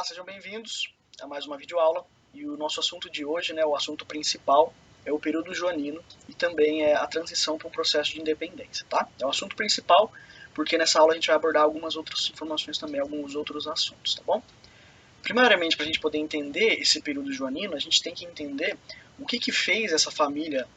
sejam bem-vindos a mais uma videoaula. E o nosso assunto de hoje, o assunto principal, é o período joanino e também é a transição para um processo de independência, tá? É o assunto principal, porque nessa aula a gente vai abordar algumas outras informações também, alguns outros assuntos, tá bom? Primeiramente, para a gente poder entender esse período joanino, a gente tem que entender o que fez essa família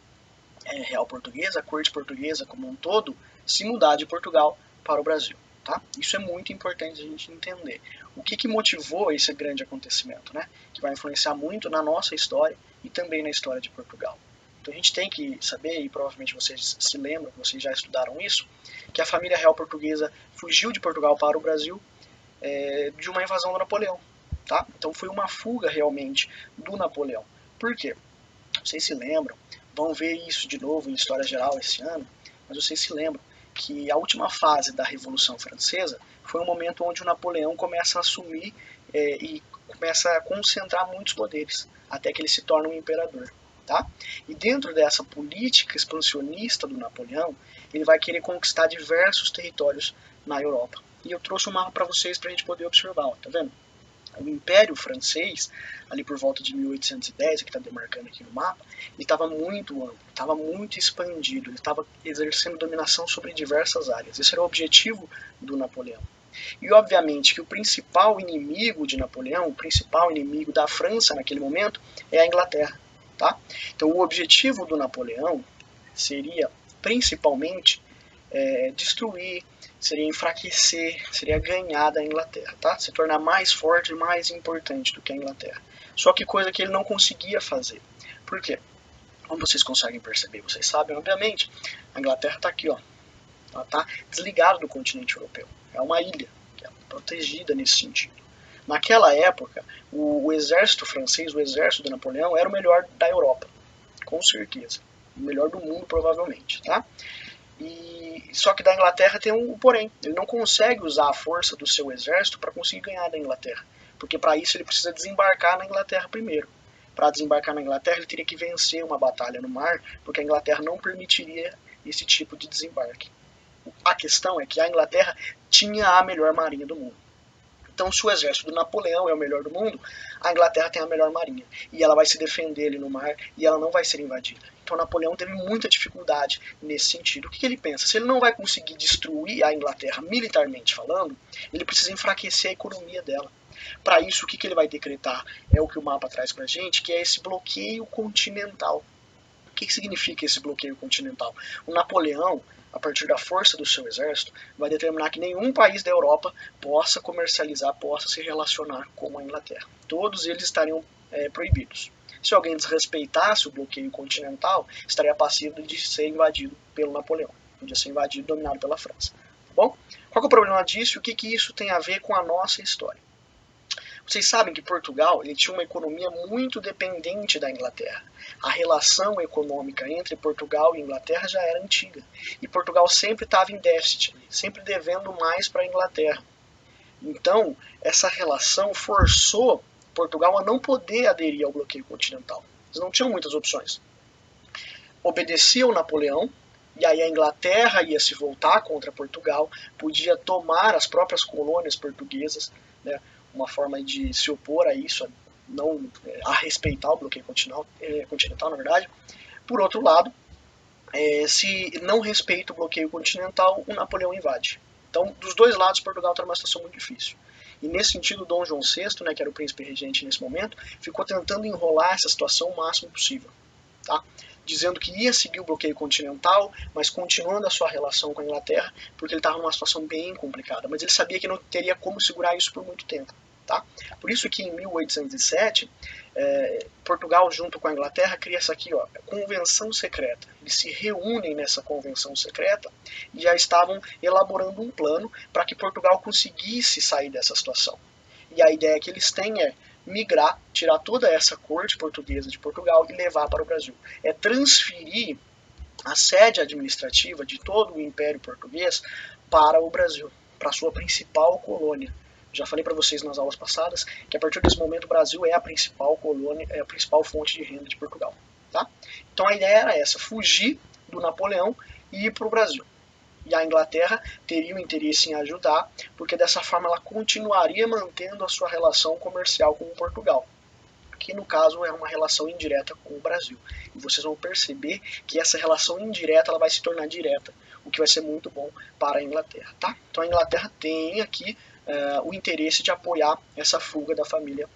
real portuguesa, a corte portuguesa como um todo, se mudar de Portugal para o Brasil. Tá? Isso é muito importante a gente entender. O que motivou esse grande acontecimento, né? Que vai influenciar muito na nossa história e também na história de Portugal. Então a gente tem que saber, e provavelmente vocês se lembram, vocês já estudaram isso, que a família real portuguesa fugiu de Portugal para o Brasil de uma invasão do Napoleão. Tá? Então foi uma fuga realmente do Napoleão. Por quê? Vocês se lembram, vão ver isso de novo em História Geral esse ano, mas vocês se lembram que a última fase da Revolução Francesa foi um momento onde o Napoleão começa a assumir e começa a concentrar muitos poderes, até que ele se torna um imperador. Tá? E dentro dessa política expansionista do Napoleão, ele vai querer conquistar diversos territórios na Europa. E eu trouxe um mapa para vocês para a gente poder observar, ó, tá vendo? O Império Francês, ali por volta de 1810, que está demarcando aqui no mapa, ele estava muito amplo, estava muito expandido, ele estava exercendo dominação sobre diversas áreas. Esse era o objetivo do Napoleão. E obviamente que o principal inimigo de Napoleão, o principal inimigo da França naquele momento, é a Inglaterra. Tá? Então o objetivo do Napoleão seria principalmente destruir, seria enfraquecer, seria ganhar da Inglaterra, tá? Se tornar mais forte e mais importante do que a Inglaterra. Só que coisa que ele não conseguia fazer. Por quê? Como vocês conseguem perceber, vocês sabem, obviamente, a Inglaterra está aqui, ó. Ela está desligada do continente europeu. É uma ilha, que é protegida nesse sentido. Naquela época, o exército francês, o exército de Napoleão, era o melhor da Europa, com certeza. O melhor do mundo, provavelmente, tá? Só que da Inglaterra tem um porém. Ele não consegue usar a força do seu exército para conseguir ganhar da Inglaterra. Porque para isso ele precisa desembarcar na Inglaterra primeiro. Para desembarcar na Inglaterra ele teria que vencer uma batalha no mar, porque a Inglaterra não permitiria esse tipo de desembarque. A questão é que a Inglaterra tinha a melhor marinha do mundo. Então, se o exército do Napoleão é o melhor do mundo, a Inglaterra tem a melhor marinha. E ela vai se defender ali no mar e ela não vai ser invadida. Então, Napoleão teve muita dificuldade nesse sentido. O que ele pensa? Se ele não vai conseguir destruir a Inglaterra militarmente falando, ele precisa enfraquecer a economia dela. Para isso, o que ele vai decretar? É o que o mapa traz para a gente, que é esse bloqueio continental. O que significa esse bloqueio continental? O Napoleão, a partir da força do seu exército, vai determinar que nenhum país da Europa possa comercializar, possa se relacionar com a Inglaterra. Todos eles estariam proibidos. Se alguém desrespeitasse o bloqueio continental, estaria passivo de ser invadido pelo Napoleão, podia ser invadido e dominado pela França. Tá bom? Qual é o problema disso e o que isso tem a ver com a nossa história? Vocês sabem que Portugal ele tinha uma economia muito dependente da Inglaterra. A relação econômica entre Portugal e Inglaterra já era antiga. E Portugal sempre estava em déficit, sempre devendo mais para a Inglaterra. Então, essa relação forçou Portugal a não poder aderir ao bloqueio continental. Eles não tinham muitas opções. Obedecia ao Napoleão, e aí a Inglaterra ia se voltar contra Portugal, podia tomar as próprias colônias portuguesas, né? Uma forma de se opor a isso, a respeitar o bloqueio continental, na verdade. Por outro lado, se não respeita o bloqueio continental, o Napoleão invade. Então, dos dois lados, Portugal está numa situação muito difícil. E nesse sentido, Dom João VI, né, que era o príncipe regente nesse momento, ficou tentando enrolar essa situação o máximo possível. Tá? Dizendo que ia seguir o bloqueio continental, mas continuando a sua relação com a Inglaterra, porque ele estava numa situação bem complicada. Mas ele sabia que não teria como segurar isso por muito tempo. Tá? Por isso que em 1807, Portugal junto com a Inglaterra cria essa aqui, ó, convenção secreta. Eles se reúnem nessa convenção secreta e já estavam elaborando um plano para que Portugal conseguisse sair dessa situação. E a ideia que eles têm é migrar, tirar toda essa corte portuguesa de Portugal e levar para o Brasil. É transferir a sede administrativa de todo o Império Português para o Brasil, para a sua principal colônia. Já falei para vocês nas aulas passadas que a partir desse momento o Brasil é a principal colônia, é a principal fonte de renda de Portugal. Tá? Então a ideia era essa, fugir do Napoleão e ir para o Brasil. E a Inglaterra teria o interesse em ajudar, porque dessa forma ela continuaria mantendo a sua relação comercial com Portugal, que no caso é uma relação indireta com o Brasil. E vocês vão perceber que essa relação indireta ela vai se tornar direta, o que vai ser muito bom para a Inglaterra. Tá? Então a Inglaterra tem aqui o interesse de apoiar essa fuga da família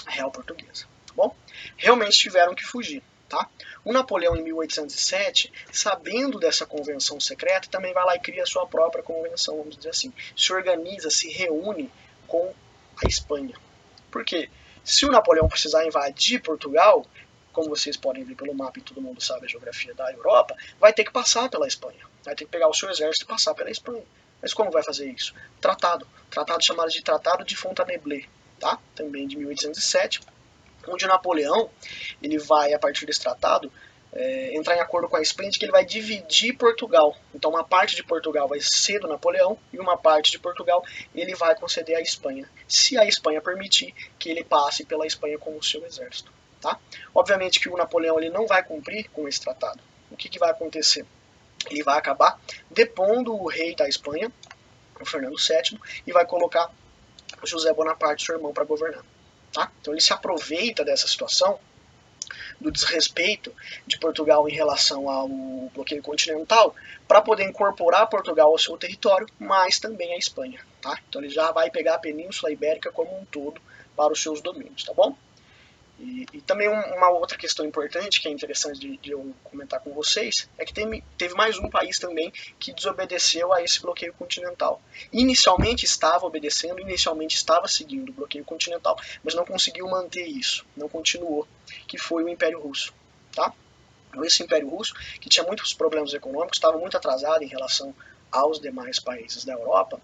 real portuguesa. Tá bom? Realmente tiveram que fugir. Tá? O Napoleão, em 1807, sabendo dessa convenção secreta, também vai lá e cria a sua própria convenção, vamos dizer assim. Se organiza, se reúne com a Espanha. Por quê? Se o Napoleão precisar invadir Portugal, como vocês podem ver pelo mapa e todo mundo sabe a geografia da Europa, vai ter que passar pela Espanha. Vai ter que pegar o seu exército e passar pela Espanha. Mas como vai fazer isso? Tratado. Tratado chamado de Tratado de Fontainebleau, tá? Também de 1807, onde Napoleão ele vai, a partir desse tratado, entrar em acordo com a Espanha de que ele vai dividir Portugal. Então uma parte de Portugal vai ser do Napoleão e uma parte de Portugal ele vai conceder à Espanha, se a Espanha permitir que ele passe pela Espanha com o seu exército. Tá? Obviamente que o Napoleão ele não vai cumprir com esse tratado. O que vai acontecer? Ele vai acabar depondo o rei da Espanha, o Fernando VII, e vai colocar o José Bonaparte, seu irmão, para governar. Tá? Então ele se aproveita dessa situação, do desrespeito de Portugal em relação ao bloqueio continental, para poder incorporar Portugal ao seu território, mas também a Espanha. Tá? Então ele já vai pegar a Península Ibérica como um todo para os seus domínios, tá bom? E também uma outra questão importante, que é interessante de eu comentar com vocês, é que teve mais um país também que desobedeceu a esse bloqueio continental. Inicialmente estava obedecendo, inicialmente estava seguindo o bloqueio continental, mas não conseguiu manter isso, não continuou, que foi o Império Russo. Tá? Esse Império Russo, que tinha muitos problemas econômicos, estava muito atrasado em relação aos demais países da Europa,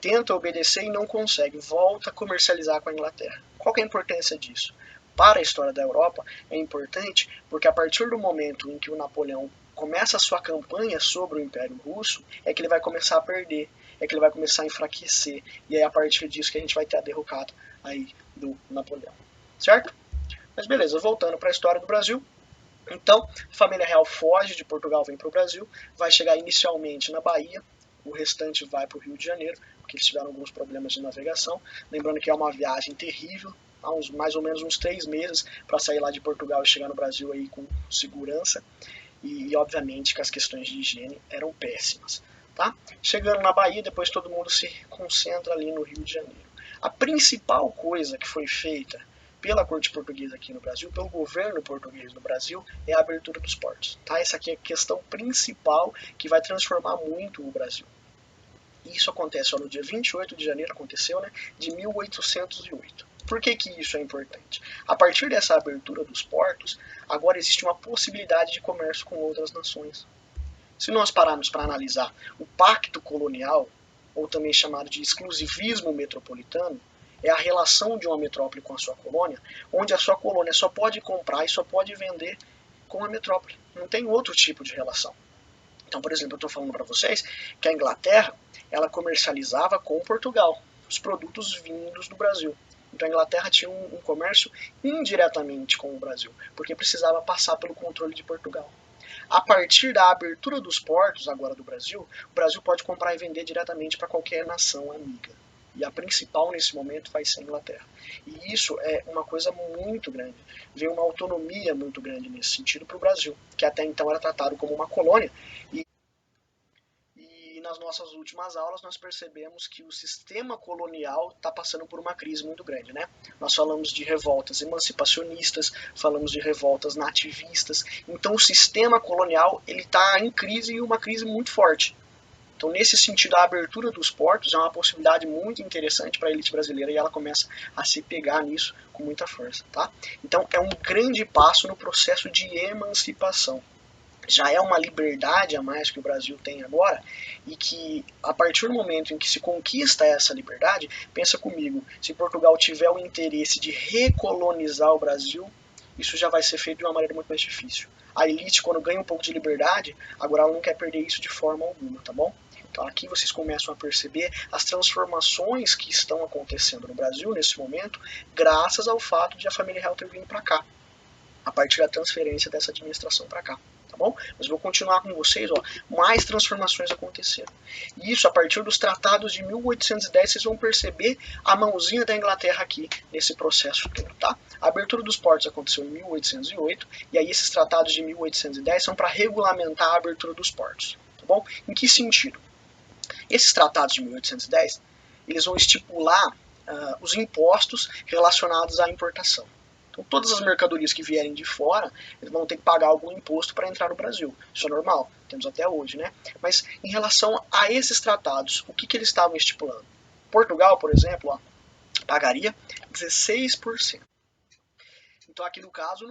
tenta obedecer e não consegue, volta a comercializar com a Inglaterra. Qual que é a importância disso? Para a história da Europa é importante porque a partir do momento em que o Napoleão começa a sua campanha sobre o Império Russo, é que ele vai começar a perder, é que ele vai começar a enfraquecer, e é a partir disso que a gente vai ter a derrocada aí do Napoleão. Certo? Mas beleza, voltando para a história do Brasil. Então, a família real foge de Portugal, vem para o Brasil, vai chegar inicialmente na Bahia, o restante vai para o Rio de Janeiro, porque eles tiveram alguns problemas de navegação. Lembrando que é uma viagem terrível, mais ou menos uns 3 meses para sair lá de Portugal e chegar no Brasil aí com segurança. E obviamente que as questões de higiene eram péssimas. Tá? Chegando na Bahia, depois todo mundo se concentra ali no Rio de Janeiro. A principal coisa que foi feita pela corte portuguesa aqui no Brasil, pelo governo português no Brasil, é a abertura dos portos. Tá? Essa aqui é a questão principal que vai transformar muito o Brasil. Isso acontece no dia 28 de janeiro, aconteceu, né, de 1808. Por que isso é importante? A partir dessa abertura dos portos, agora existe uma possibilidade de comércio com outras nações. Se nós pararmos para analisar o pacto colonial, ou também chamado de exclusivismo metropolitano, é a relação de uma metrópole com a sua colônia, onde a sua colônia só pode comprar e só pode vender com a metrópole. Não tem outro tipo de relação. Então, por exemplo, eu estou falando para vocês que a Inglaterra ela comercializava com Portugal os produtos vindos do Brasil. Então a Inglaterra tinha um comércio indiretamente com o Brasil, porque precisava passar pelo controle de Portugal. A partir da abertura dos portos agora do Brasil, o Brasil pode comprar e vender diretamente para qualquer nação amiga. E a principal nesse momento vai ser a Inglaterra. E isso é uma coisa muito grande. Vem uma autonomia muito grande nesse sentido para o Brasil, que até então era tratado como uma colônia. E nas nossas últimas aulas nós percebemos que o sistema colonial está passando por uma crise muito grande, né? Nós falamos de revoltas emancipacionistas, falamos de revoltas nativistas. Então o sistema colonial ele está em crise, e uma crise muito forte. Então, nesse sentido, a abertura dos portos é uma possibilidade muito interessante para a elite brasileira e ela começa a se pegar nisso com muita força. Tá? Então, é um grande passo no processo de emancipação. Já é uma liberdade a mais que o Brasil tem agora e que, a partir do momento em que se conquista essa liberdade, pensa comigo, se Portugal tiver o interesse de recolonizar o Brasil, isso já vai ser feito de uma maneira muito mais difícil. A elite, quando ganha um pouco de liberdade, agora ela não quer perder isso de forma alguma, tá bom? Então aqui vocês começam a perceber as transformações que estão acontecendo no Brasil nesse momento, graças ao fato de a família real ter vindo para cá, a partir da transferência dessa administração para cá. tá bom? Mas vou continuar com vocês, ó, mais transformações aconteceram. E isso, a partir dos tratados de 1810, vocês vão perceber a mãozinha da Inglaterra aqui nesse processo todo, tá? A abertura dos portos aconteceu em 1808, e aí esses tratados de 1810 são para regulamentar a abertura dos portos, tá bom? Em que sentido? Esses tratados de 1810, eles vão estipular os impostos relacionados à importação. Então, todas as mercadorias que vierem de fora, eles vão ter que pagar algum imposto para entrar no Brasil. Isso é normal, temos até hoje, né? Mas em relação a esses tratados, o que eles estavam estipulando? Portugal, por exemplo, ó, pagaria 16%. Então, aqui no caso,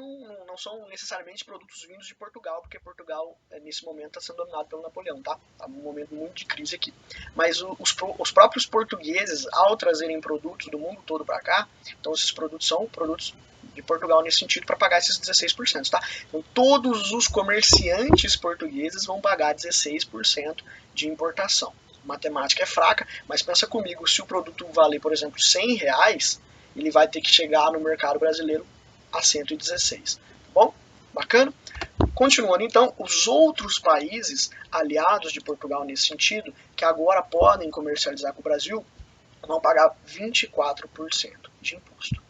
não são necessariamente produtos vindos de Portugal, porque Portugal, nesse momento, está sendo dominado pelo Napoleão, tá? Está num momento muito de crise aqui. Mas os próprios portugueses, ao trazerem produtos do mundo todo para cá, então esses produtos são produtos de Portugal nesse sentido para pagar esses 16%, tá? Então, todos os comerciantes portugueses vão pagar 16% de importação. A matemática é fraca, mas pensa comigo, se o produto valer, por exemplo, R$100, ele vai ter que chegar no mercado brasileiro a 116, tá bom? Bacana? Continuando então, os outros países aliados de Portugal nesse sentido, que agora podem comercializar com o Brasil, vão pagar 24% de imposto.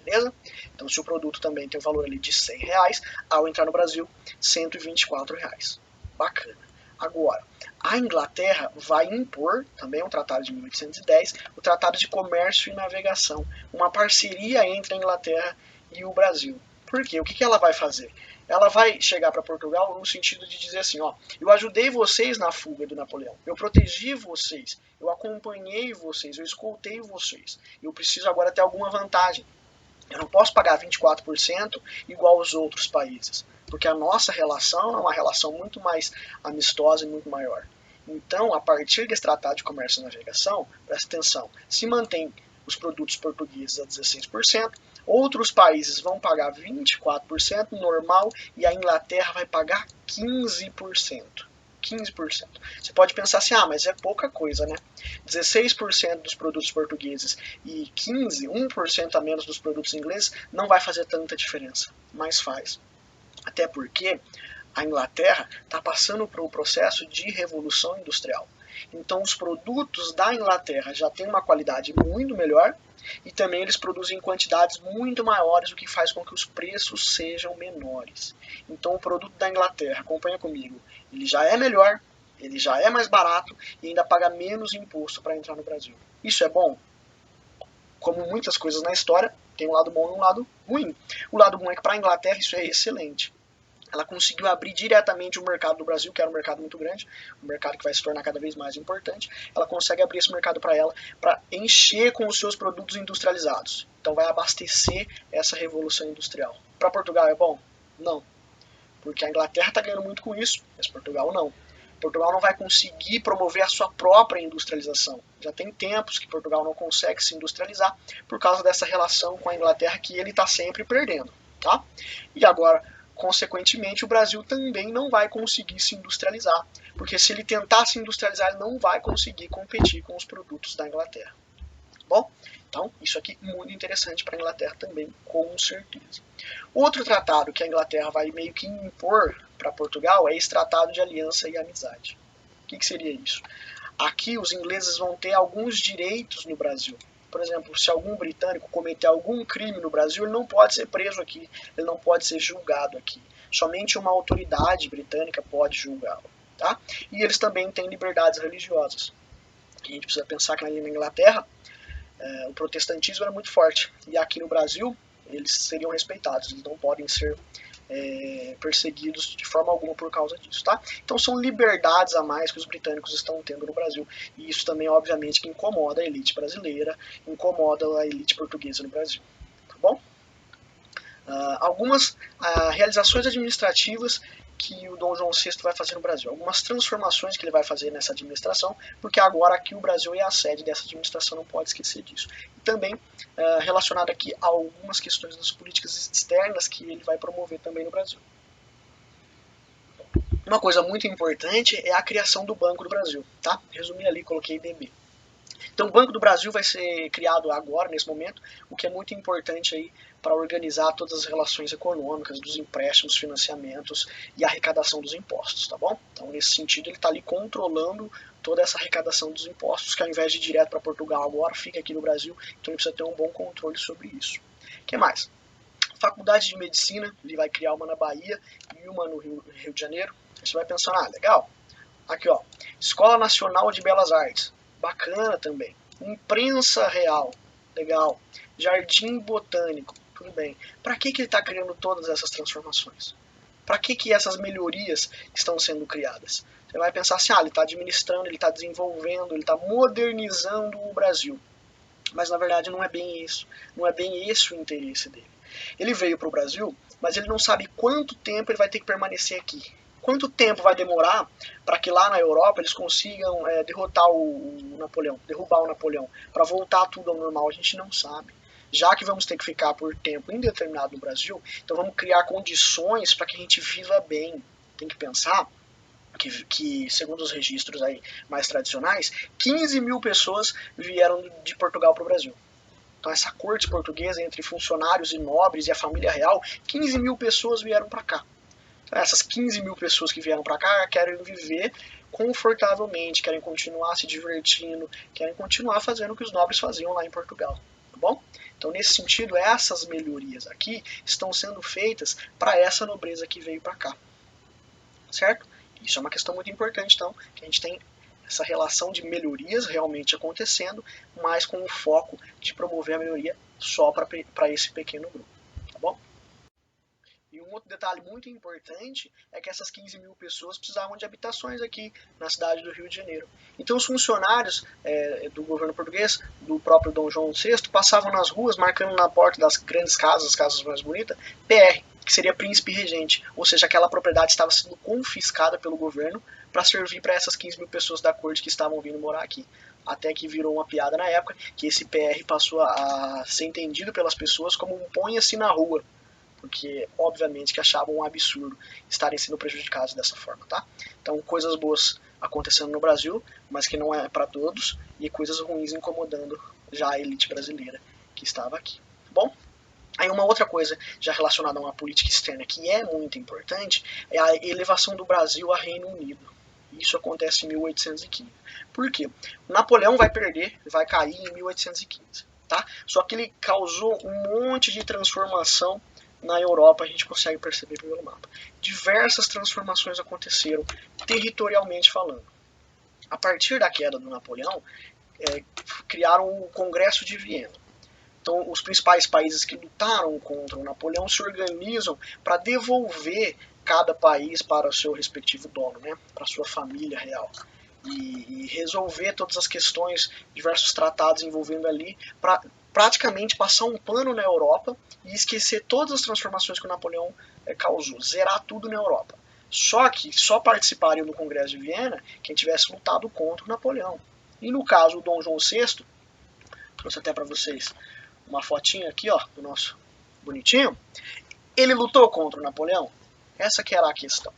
Beleza? Então, se o produto também tem o valor ali de R$100, ao entrar no Brasil, R$124. Bacana. Agora, a Inglaterra vai impor, também um tratado de 1810, o Tratado de Comércio e Navegação, uma parceria entre a Inglaterra e o Brasil. Por quê? O que ela vai fazer? Ela vai chegar para Portugal no sentido de dizer assim, ó, eu ajudei vocês na fuga do Napoleão, eu protegi vocês, eu acompanhei vocês, eu escoltei vocês, eu preciso agora ter alguma vantagem. Eu não posso pagar 24% igual aos outros países, porque a nossa relação é uma relação muito mais amistosa e muito maior. Então, a partir desse Tratado de Comércio e Navegação, presta atenção, se mantém os produtos portugueses a 16%, outros países vão pagar 24% normal e a Inglaterra vai pagar 15%. 15%. Você pode pensar assim, mas é pouca coisa, né? 16% dos produtos portugueses e 1% a menos dos produtos ingleses não vai fazer tanta diferença, mas faz. Até porque a Inglaterra está passando por um processo de revolução industrial. Então os produtos da Inglaterra já têm uma qualidade muito melhor e também eles produzem em quantidades muito maiores, o que faz com que os preços sejam menores. Então o produto da Inglaterra, acompanha comigo, ele já é melhor, ele já é mais barato e ainda paga menos imposto para entrar no Brasil. Isso é bom? Como muitas coisas na história, tem um lado bom e um lado ruim. O lado bom é que para a Inglaterra isso é excelente. Ela conseguiu abrir diretamente o mercado do Brasil, que era um mercado muito grande, um mercado que vai se tornar cada vez mais importante. Ela consegue abrir esse mercado para ela, para encher com os seus produtos industrializados. Então vai abastecer essa revolução industrial. Para Portugal é bom? Não. Porque a Inglaterra está ganhando muito com isso, mas Portugal não. Portugal não vai conseguir promover a sua própria industrialização. Já tem tempos que Portugal não consegue se industrializar por causa dessa relação com a Inglaterra que ele está sempre perdendo. Tá? E agora, consequentemente, o Brasil também não vai conseguir se industrializar, porque se ele tentar se industrializar, ele não vai conseguir competir com os produtos da Inglaterra. Bom, então isso aqui é muito interessante para a Inglaterra também, com certeza. Outro tratado que a Inglaterra vai meio que impor para Portugal é esse tratado de aliança e amizade. O que seria isso? Aqui os ingleses vão ter alguns direitos no Brasil. Por exemplo, se algum britânico cometer algum crime no Brasil, ele não pode ser preso aqui, ele não pode ser julgado aqui. Somente uma autoridade britânica pode julgá-lo. Tá? E eles também têm liberdades religiosas. A gente precisa pensar que na Inglaterra o protestantismo era muito forte. E aqui no Brasil, eles seriam respeitados, eles não podem ser perseguidos de forma alguma por causa disso, tá? Então são liberdades a mais que os britânicos estão tendo no Brasil, e isso também obviamente que incomoda a elite brasileira, incomoda a elite portuguesa no Brasil, tá bom? Algumas realizações administrativas que o Dom João VI vai fazer no Brasil, algumas transformações que ele vai fazer nessa administração, porque agora aqui o Brasil é a sede dessa administração, não pode esquecer disso. E também relacionado aqui a algumas questões das políticas externas que ele vai promover também no Brasil. Uma coisa muito importante é a criação do Banco do Brasil, tá? Resumi ali, coloquei DB. Então o Banco do Brasil vai ser criado agora, nesse momento, o que é muito importante aí para organizar todas as relações econômicas, dos empréstimos, financiamentos e arrecadação dos impostos, tá bom? Então nesse sentido ele está ali controlando toda essa arrecadação dos impostos, que ao invés de ir direto para Portugal agora, fica aqui no Brasil, então ele precisa ter um bom controle sobre isso. O que mais? Faculdade de Medicina, ele vai criar uma na Bahia e uma no Rio de Janeiro. Você vai pensar, legal. Aqui, ó, Escola Nacional de Belas Artes, bacana também. Imprensa Real, legal. Jardim Botânico, tudo bem. Para que ele está criando todas essas transformações? Para que essas melhorias estão sendo criadas? Você vai pensar assim, ele está administrando, ele está desenvolvendo, ele está modernizando o Brasil. Mas na verdade não é bem isso. Não é bem esse o interesse dele. Ele veio para o Brasil, mas ele não sabe quanto tempo ele vai ter que permanecer aqui. Quanto tempo vai demorar para que lá na Europa eles consigam derrotar o Napoleão, derrubar o Napoleão, para voltar tudo ao normal, a gente não sabe. Já que vamos ter que ficar por tempo indeterminado no Brasil, então vamos criar condições para que a gente viva bem. Tem que pensar que, segundo os registros aí mais tradicionais, 15 mil pessoas vieram de Portugal para o Brasil. Então essa corte portuguesa, entre funcionários e nobres e a família real, 15 mil pessoas vieram para cá. Então, essas 15 mil pessoas que vieram para cá querem viver confortavelmente, querem continuar se divertindo, querem continuar fazendo o que os nobres faziam lá em Portugal. Tá bom? Então, nesse sentido, essas melhorias aqui estão sendo feitas para essa nobreza que veio para cá. Certo? Isso é uma questão muito importante, então, que a gente tem essa relação de melhorias realmente acontecendo, mas com o foco de promover a melhoria só para esse pequeno grupo. Tá bom? E um outro detalhe muito importante é que essas 15 mil pessoas precisavam de habitações aqui na cidade do Rio de Janeiro. Então os funcionários do governo português, do próprio Dom João VI, passavam nas ruas marcando na porta das grandes casas, as casas mais bonitas, PR, que seria príncipe regente, ou seja, aquela propriedade estava sendo confiscada pelo governo para servir para essas 15 mil pessoas da corte que estavam vindo morar aqui. Até que virou uma piada na época, que esse PR passou a ser entendido pelas pessoas como um põe-se na rua, porque obviamente que achavam um absurdo estarem sendo prejudicados dessa forma, tá? Então coisas boas acontecendo no Brasil, mas que não é para todos, e coisas ruins incomodando já a elite brasileira que estava aqui, tá bom? Aí uma outra coisa já relacionada a uma política externa que é muito importante é a elevação do Brasil a Reino Unido. Isso acontece em 1815. Por quê? Napoleão vai perder, vai cair em 1815, tá? Só que ele causou um monte de transformação na Europa, a gente consegue perceber pelo mapa. Diversas transformações aconteceram territorialmente falando. A partir da queda do Napoleão, criaram o Congresso de Viena. Então, os principais países que lutaram contra o Napoleão se organizam para devolver cada país para o seu respectivo dono, né? Para a sua família real. E resolver todas as questões, diversos tratados envolvendo ali, para praticamente passar um pano na Europa e esquecer todas as transformações que o Napoleão causou, zerar tudo na Europa. Só que só participariam do Congresso de Viena quem tivesse lutado contra o Napoleão. E no caso, o Dom João VI, trouxe até para vocês uma fotinha aqui, ó, do nosso bonitinho, ele lutou contra o Napoleão? Essa que era a questão.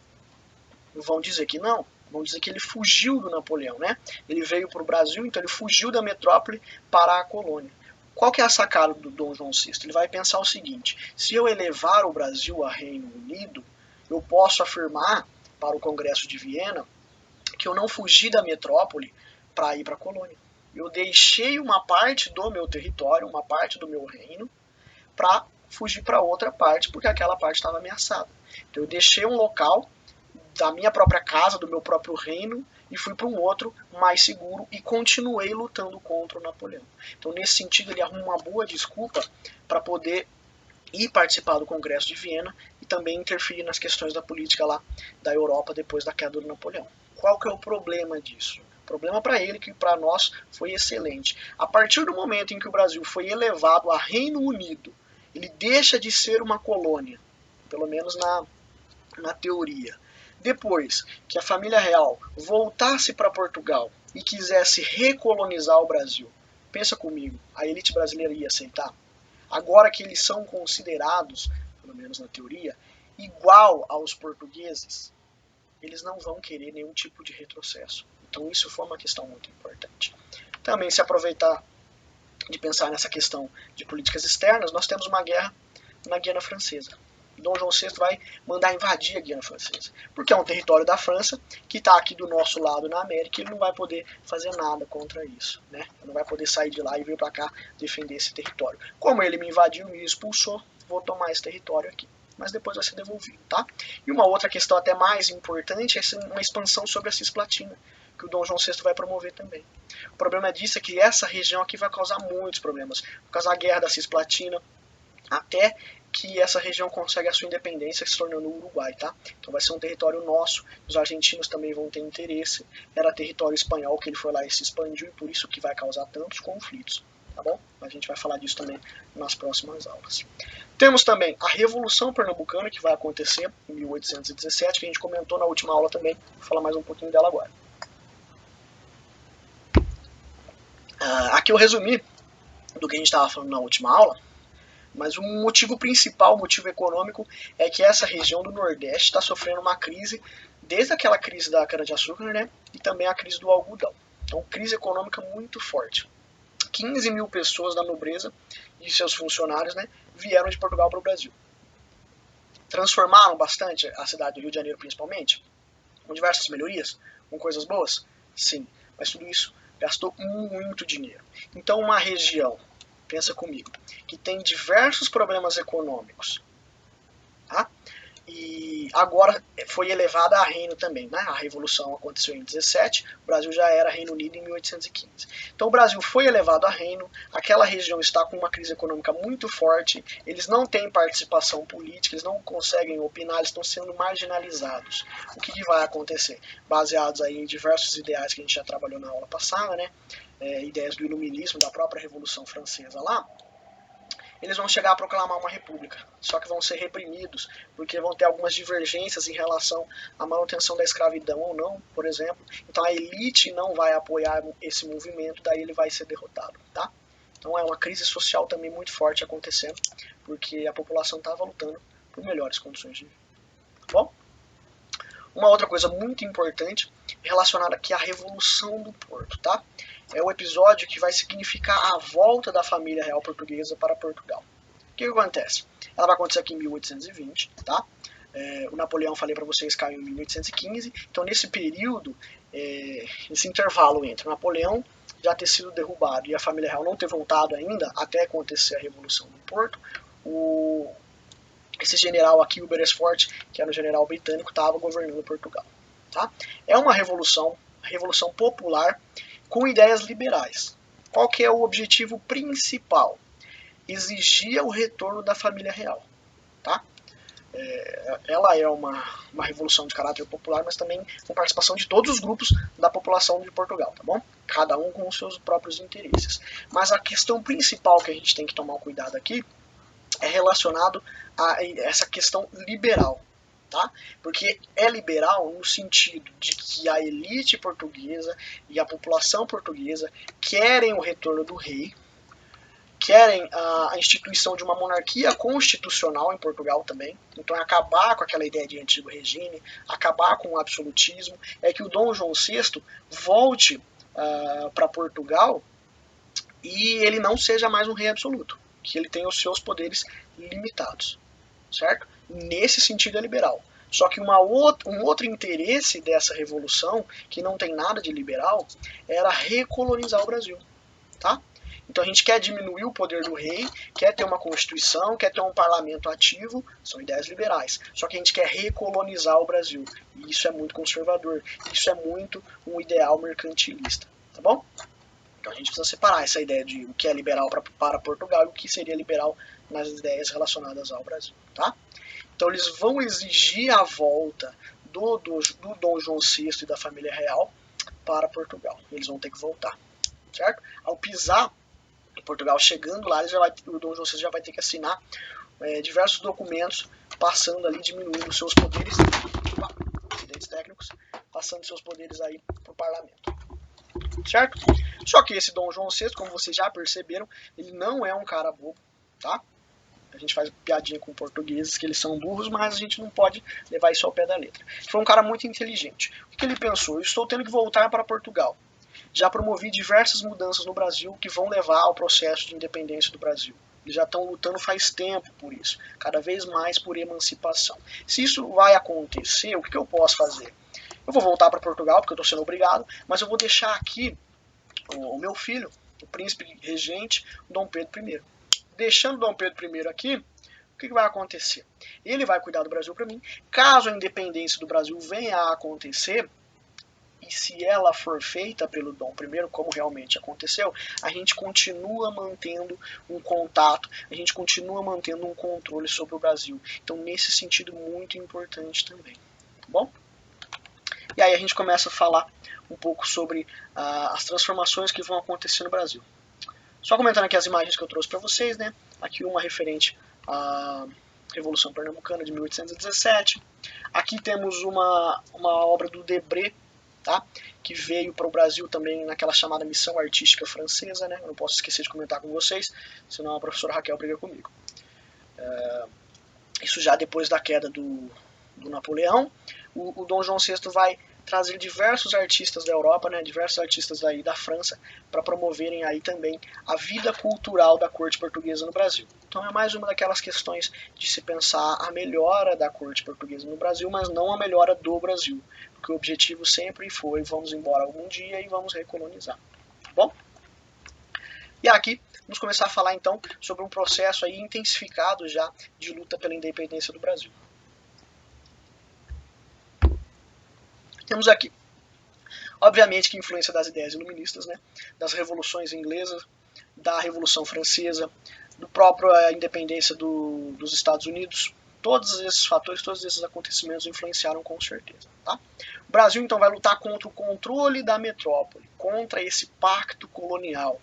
Vão dizer que não, vão dizer que ele fugiu do Napoleão, né? Ele veio para o Brasil, então ele fugiu da metrópole para a colônia. Qual que é a sacada do Dom João VI? Ele vai pensar o seguinte: se eu elevar o Brasil a Reino Unido, eu posso afirmar para o Congresso de Viena que eu não fugi da metrópole para ir para a colônia. Eu deixei uma parte do meu território, uma parte do meu reino, para fugir para outra parte, porque aquela parte estava ameaçada. Então eu deixei um local da minha própria casa, do meu próprio reino, e fui para um outro mais seguro e continuei lutando contra o Napoleão. Então, nesse sentido, ele arruma uma boa desculpa para poder ir participar do Congresso de Viena e também interferir nas questões da política lá da Europa depois da queda do Napoleão. Qual que é o problema disso? O problema para ele, que para nós foi excelente. A partir do momento em que o Brasil foi elevado a Reino Unido, ele deixa de ser uma colônia, pelo menos na teoria. Depois que a família real voltasse para Portugal e quisesse recolonizar o Brasil, pensa comigo, a elite brasileira ia aceitar? Agora que eles são considerados, pelo menos na teoria, igual aos portugueses, eles não vão querer nenhum tipo de retrocesso. Então isso foi uma questão muito importante. também se aproveitar de pensar nessa questão de políticas externas, nós temos uma guerra na Guiana Francesa. Dom João VI vai mandar invadir a Guiana Francesa, porque é um território da França que está aqui do nosso lado na América e ele não vai poder fazer nada contra isso, né? Ele não vai poder sair de lá e vir para cá defender esse território. Como ele me invadiu, me expulsou, vou tomar esse território aqui, mas depois vai ser devolvido, tá? E uma outra questão até mais importante é uma expansão sobre a Cisplatina, que o Dom João VI vai promover também. O problema disso é que essa região aqui vai causar muitos problemas, por causa da guerra da Cisplatina, até que essa região consegue a sua independência se tornando o Uruguai, tá? Então vai ser um território nosso, os argentinos também vão ter interesse, era território espanhol que ele foi lá e se expandiu e por isso que vai causar tantos conflitos, tá bom? A gente vai falar disso também nas próximas aulas. Temos também a Revolução Pernambucana, que vai acontecer em 1817, que a gente comentou na última aula também, vou falar mais um pouquinho dela agora. Aqui eu resumi do que a gente estava falando na última aula, mas o motivo principal, o motivo econômico, é que essa região do Nordeste está sofrendo uma crise, desde aquela crise da cana-de-açúcar, né, e também a crise do algodão. Então, crise econômica muito forte. 15 mil pessoas da nobreza e seus funcionários, né, vieram de Portugal para o Brasil. Transformaram bastante a cidade do Rio de Janeiro, principalmente, com diversas melhorias, com coisas boas? Sim, mas tudo isso gastou muito dinheiro. Então, uma região, pensa comigo, que tem diversos problemas econômicos, tá? E agora foi elevada a reino também, né? A Revolução aconteceu em 17, o Brasil já era Reino Unido em 1815. Então o Brasil foi elevado a reino, aquela região está com uma crise econômica muito forte, eles não têm participação política, eles não conseguem opinar, eles estão sendo marginalizados. O que vai acontecer? Baseados aí em diversos ideais que a gente já trabalhou na aula passada, né? Ideias do iluminismo, da própria Revolução Francesa lá, eles vão chegar a proclamar uma república, só que vão ser reprimidos, porque vão ter algumas divergências em relação à manutenção da escravidão ou não, por exemplo. Então a elite não vai apoiar esse movimento, daí ele vai ser derrotado, tá? Então é uma crise social também muito forte acontecendo, porque a população estava lutando por melhores condições de vida. Bom? Uma outra coisa muito importante relacionada aqui à Revolução do Porto, tá? É o episódio que vai significar a volta da família real portuguesa para Portugal. O que acontece? Ela vai acontecer aqui em 1820, tá? O Napoleão, falei para vocês, caiu em 1815. Então, nesse período, esse intervalo entre o Napoleão já ter sido derrubado e a família real não ter voltado ainda, até acontecer a Revolução do Porto, esse general aqui, o Beresford, que era um general britânico, estava governando Portugal. Tá? É uma revolução popular com ideias liberais. Qual que é o objetivo principal? Exigia o retorno da família real. Tá? Ela é uma revolução de caráter popular, mas também com participação de todos os grupos da população de Portugal, tá bom? Cada um com os seus próprios interesses. Mas a questão principal que a gente tem que tomar cuidado aqui é relacionado a essa questão liberal, tá? Porque é liberal no sentido de que a elite portuguesa e a população portuguesa querem o retorno do rei, querem a instituição de uma monarquia constitucional em Portugal também, então é acabar com aquela ideia de antigo regime, acabar com o absolutismo, é que o Dom João VI volte para Portugal e ele não seja mais um rei absoluto, que ele tenha os seus poderes limitados, certo? Nesse sentido é liberal. Só que um outro interesse dessa revolução, que não tem nada de liberal, era recolonizar o Brasil, tá? Então a gente quer diminuir o poder do rei, quer ter uma constituição, quer ter um parlamento ativo, são ideias liberais. Só que a gente quer recolonizar o Brasil, e isso é muito conservador, isso é muito um ideal mercantilista, tá bom? Então a gente precisa separar essa ideia de o que é liberal para Portugal e o que seria liberal nas ideias relacionadas ao Brasil, tá? Então eles vão exigir a volta do Dom João VI e da família real para Portugal. Eles vão ter que voltar, certo? Ao pisar em Portugal, chegando lá, o Dom João VI já vai ter que assinar diversos documentos, passando ali, diminuindo seus poderes, acidentes técnicos, passando seus poderes aí para o parlamento. Certo? Só que esse Dom João VI, como vocês já perceberam, ele não é um cara bobo, tá? A gente faz piadinha com portugueses que eles são burros, mas a gente não pode levar isso ao pé da letra. Ele foi um cara muito inteligente. O que ele pensou? Eu estou tendo que voltar para Portugal. já promovi diversas mudanças no Brasil que vão levar ao processo de independência do Brasil. Eles já estão lutando faz tempo por isso, cada vez mais por emancipação. Se isso vai acontecer, o que eu posso fazer? Eu vou voltar para Portugal, porque eu estou sendo obrigado, mas eu vou deixar aqui o meu filho, o príncipe regente, Dom Pedro I. Deixando Dom Pedro I aqui, o que vai acontecer? Ele vai cuidar do Brasil para mim. Caso a independência do Brasil venha a acontecer, e se ela for feita pelo Dom I, como realmente aconteceu, a gente continua mantendo um contato, a gente continua mantendo um controle sobre o Brasil. Então, nesse sentido, muito importante também. Tá bom? E aí a gente começa a falar um pouco sobre as transformações que vão acontecer no Brasil. Só comentando aqui as imagens que eu trouxe para vocês, né? Aqui uma referente à Revolução Pernambucana de 1817. Aqui temos uma obra do Debré, tá? Que veio para o Brasil também naquela chamada Missão Artística Francesa, né? Eu não posso esquecer de comentar com vocês, senão a professora Raquel briga comigo. Isso já depois da queda do Napoleão. O Dom João VI vai trazer diversos artistas da Europa, né, diversos artistas aí da França, para promoverem aí também a vida cultural da corte portuguesa no Brasil. Então é mais uma daquelas questões de se pensar a melhora da corte portuguesa no Brasil, mas não a melhora do Brasil, porque o objetivo sempre foi vamos embora algum dia e vamos recolonizar. Tá bom? E aqui vamos começar a falar então sobre um processo aí intensificado já de luta pela independência do Brasil. Temos aqui, obviamente, que influência das ideias iluministas, né, das revoluções inglesas, da Revolução Francesa, do próprio independência dos Estados Unidos. Todos esses fatores, todos esses acontecimentos influenciaram com certeza. Tá? O Brasil, então, vai lutar contra o controle da metrópole, contra esse pacto colonial.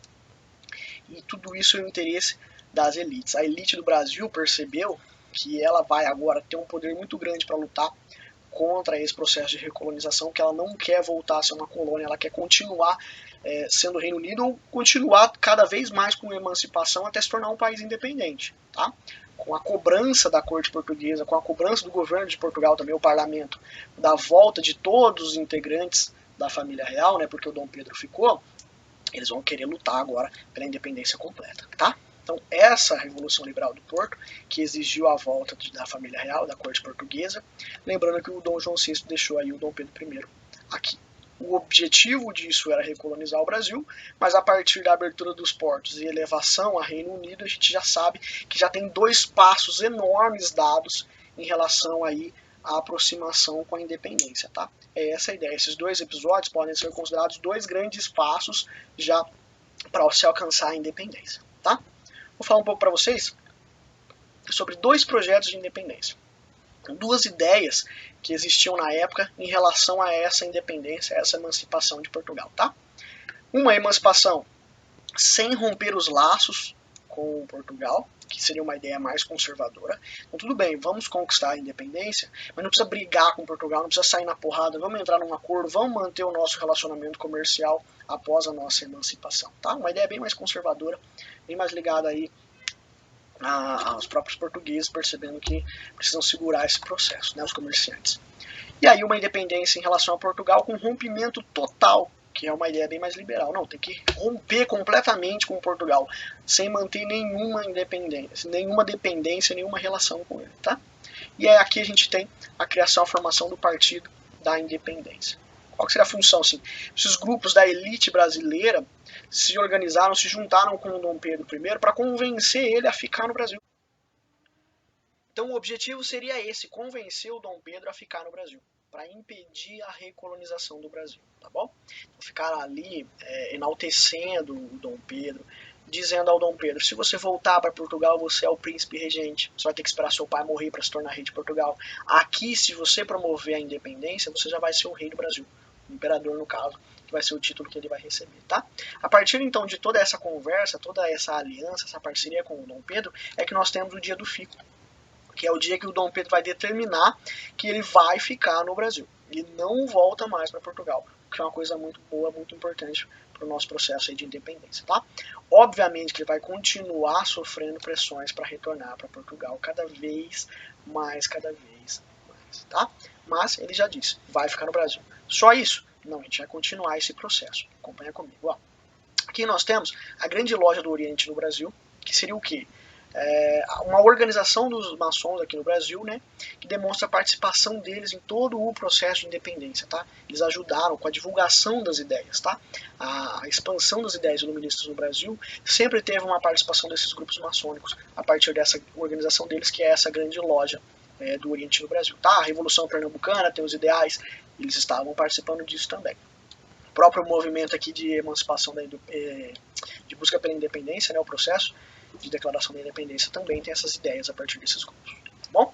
E tudo isso é o interesse das elites. A elite do Brasil percebeu que ela vai agora ter um poder muito grande para lutar contra esse processo de recolonização, que ela não quer voltar a ser uma colônia, ela quer continuar sendo Reino Unido ou continuar cada vez mais com emancipação até se tornar um país independente. Tá? Com a cobrança da corte portuguesa, com a cobrança do governo de Portugal também, o parlamento, da volta de todos os integrantes da família real, né, porque o Dom Pedro ficou, eles vão querer lutar agora pela independência completa. Tá? Então, essa Revolução Liberal do Porto, que exigiu a volta da família real, da corte portuguesa, lembrando que o Dom João VI deixou aí o Dom Pedro I aqui. O objetivo disso era recolonizar o Brasil, mas a partir da abertura dos portos e elevação a Reino Unido, a gente já sabe que já tem dois passos enormes dados em relação aí à aproximação com a independência. Tá? É essa a ideia. Esses dois episódios podem ser considerados dois grandes passos já para se alcançar a independência. Tá? Vou falar um pouco para vocês sobre dois projetos de independência. Duas ideias que existiam na época em relação a essa independência, a essa emancipação de Portugal. Tá? Uma emancipação sem romper os laços com Portugal, que seria uma ideia mais conservadora. Então tudo bem, vamos conquistar a independência, mas não precisa brigar com Portugal, não precisa sair na porrada, vamos entrar num acordo, vamos manter o nosso relacionamento comercial após a nossa emancipação. Tá? Uma ideia bem mais conservadora, bem mais ligada aí aos próprios portugueses, percebendo que precisam segurar esse processo, né, os comerciantes. E aí uma independência em relação a Portugal com rompimento total, que é uma ideia bem mais liberal. Não, tem que romper completamente com Portugal, sem manter nenhuma independência, nenhuma dependência, nenhuma relação com ele. Tá? E aí aqui a gente tem a criação, a formação do Partido da Independência. Qual que seria a função? Assim, esses grupos da elite brasileira se organizaram, se juntaram com o Dom Pedro I para convencer ele a ficar no Brasil. Então o objetivo seria esse, convencer o Dom Pedro a ficar no Brasil, para impedir a recolonização do Brasil, tá bom? Então, ficaram ali enaltecendo o Dom Pedro, dizendo ao Dom Pedro, se você voltar para Portugal, você é o príncipe regente, você vai ter que esperar seu pai morrer para se tornar rei de Portugal. Aqui, se você promover a independência, você já vai ser o rei do Brasil, o imperador no caso, que vai ser o título que ele vai receber, tá? A partir então de toda essa conversa, toda essa aliança, essa parceria com o Dom Pedro, é que nós temos o dia do fico, que é o dia que o Dom Pedro vai determinar que ele vai ficar no Brasil. Ele não volta mais para Portugal, que é uma coisa muito boa, muito importante para o nosso processo aí de independência. Tá? Obviamente que ele vai continuar sofrendo pressões para retornar para Portugal cada vez mais. Tá? Mas ele já disse, vai ficar no Brasil. Só isso? Não, a gente vai continuar esse processo. Acompanha comigo. Ó. Aqui nós temos a Grande Loja do Oriente no Brasil, que seria o quê? Uma organização dos maçons aqui no Brasil, né, que demonstra a participação deles em todo o processo de independência, tá? Eles ajudaram com a divulgação das ideias, tá? A expansão das ideias iluministas no Brasil sempre teve uma participação desses grupos maçônicos a partir dessa organização deles, que é essa Grande Loja do Oriente no Brasil, tá? A Revolução Pernambucana tem os ideais, eles estavam participando disso também. O próprio movimento aqui de emancipação de busca pela independência, né, o processo de declaração da independência também tem essas ideias a partir desses grupos. Tá bom?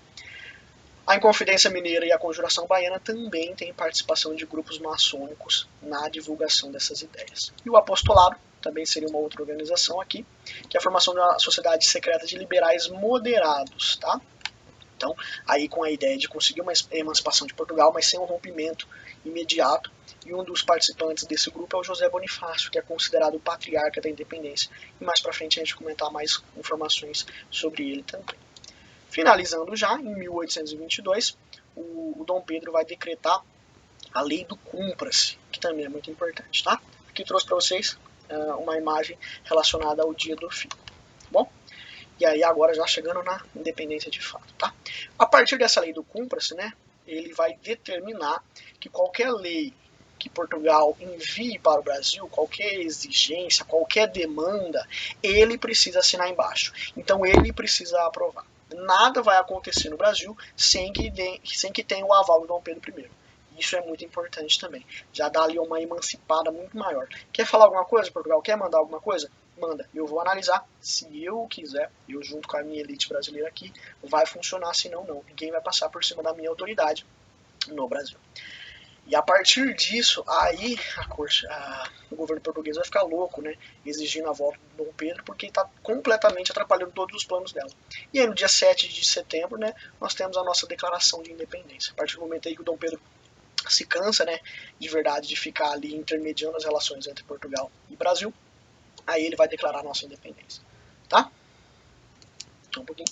A Inconfidência Mineira e a Conjuração Baiana também têm participação de grupos maçônicos na divulgação dessas ideias. E o Apostolado também seria uma outra organização aqui, que é a formação de uma sociedade secreta de liberais moderados, tá? Então, aí com a ideia de conseguir uma emancipação de Portugal, mas sem um rompimento imediato. E um dos participantes desse grupo é o José Bonifácio, que é considerado o patriarca da independência. E mais pra frente a gente vai comentar mais informações sobre ele também. Finalizando já, em 1822, o Dom Pedro vai decretar a Lei do Cumpra-se, que também é muito importante, tá? Aqui trouxe para vocês uma imagem relacionada ao Dia do Filho, tá bom? E aí agora já chegando na independência de fato, tá? A partir dessa Lei do Cumpra-se, né, ele vai determinar que qualquer lei que Portugal envie para o Brasil, qualquer exigência, qualquer demanda, ele precisa assinar embaixo. Então ele precisa aprovar. Nada vai acontecer no Brasil sem que tenha o aval do Dom Pedro I. Isso é muito importante também. Já dá ali uma emancipada muito maior. Quer falar alguma coisa, Portugal? Quer mandar alguma coisa? Manda. Eu vou analisar. Se eu quiser, eu junto com a minha elite brasileira aqui, vai funcionar, senão não. Ninguém vai passar por cima da minha autoridade no Brasil. E a partir disso, aí o governo português vai ficar louco, né? Exigindo a volta do Dom Pedro, porque está completamente atrapalhando todos os planos dela. E aí no dia 7 de setembro, né, nós temos a nossa declaração de independência. A partir do momento aí que o Dom Pedro se cansa, né, de verdade, de ficar ali intermediando as relações entre Portugal e Brasil, aí ele vai declarar a nossa independência. Tá? Então, um pouquinho.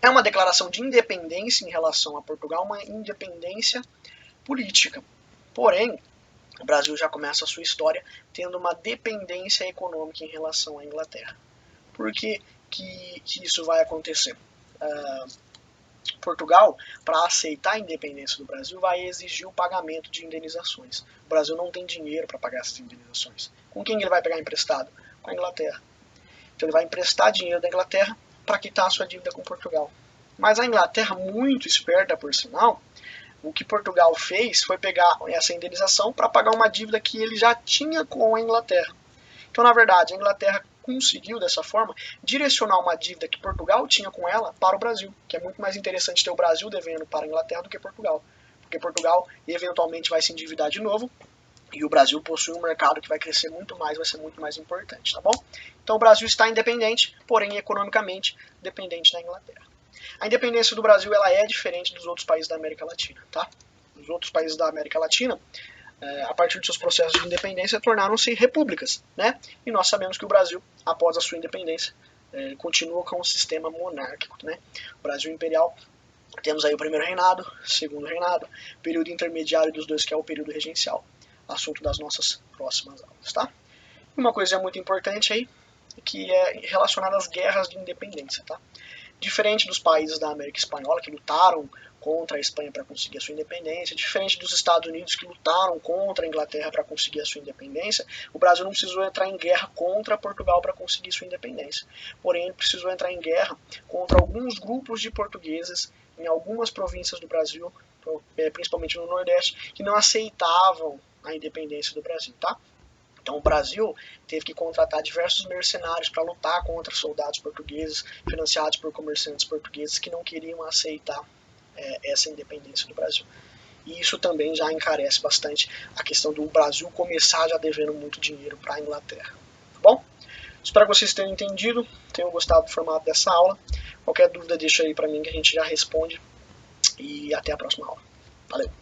É uma declaração de independência em relação a Portugal, uma independência política. Porém, o Brasil já começa a sua história tendo uma dependência econômica em relação à Inglaterra. Por que isso vai acontecer? Portugal, para aceitar a independência do Brasil, vai exigir o pagamento de indenizações. O Brasil não tem dinheiro para pagar essas indenizações. Com quem ele vai pegar emprestado? Com a Inglaterra. Então ele vai emprestar dinheiro da Inglaterra para quitar a sua dívida com Portugal. Mas a Inglaterra, muito esperta por sinal, o que Portugal fez foi pegar essa indenização para pagar uma dívida que ele já tinha com a Inglaterra. Então, na verdade, a Inglaterra conseguiu, dessa forma, direcionar uma dívida que Portugal tinha com ela para o Brasil, que é muito mais interessante ter o Brasil devendo para a Inglaterra do que Portugal. Porque Portugal, eventualmente, vai se endividar de novo, e o Brasil possui um mercado que vai crescer muito mais, vai ser muito mais importante, tá bom? Então o Brasil está independente, porém economicamente dependente da Inglaterra. A independência do Brasil ela é diferente dos outros países da América Latina, tá? Os outros países da América Latina, a partir de seus processos de independência, tornaram-se repúblicas, né? E nós sabemos que o Brasil, após a sua independência, continua com um sistema monárquico, né? O Brasil imperial, temos aí o primeiro reinado, segundo reinado, período intermediário dos dois, que é o período regencial. Assunto das nossas próximas aulas, tá? Uma coisa muito importante aí, que é relacionada às guerras de independência, tá? Diferente dos países da América Espanhola, que lutaram contra a Espanha para conseguir a sua independência, diferente dos Estados Unidos, que lutaram contra a Inglaterra para conseguir a sua independência, o Brasil não precisou entrar em guerra contra Portugal para conseguir sua independência. Porém, ele precisou entrar em guerra contra alguns grupos de portugueses em algumas províncias do Brasil, principalmente no Nordeste, que não aceitavam a independência do Brasil, tá? Então o Brasil teve que contratar diversos mercenários para lutar contra soldados portugueses, financiados por comerciantes portugueses que não queriam aceitar essa independência do Brasil. E isso também já encarece bastante a questão do Brasil começar já devendo muito dinheiro para a Inglaterra. Tá bom? Espero que vocês tenham entendido, tenham gostado do formato dessa aula. Qualquer dúvida deixa aí para mim que a gente já responde. E até a próxima aula. Valeu!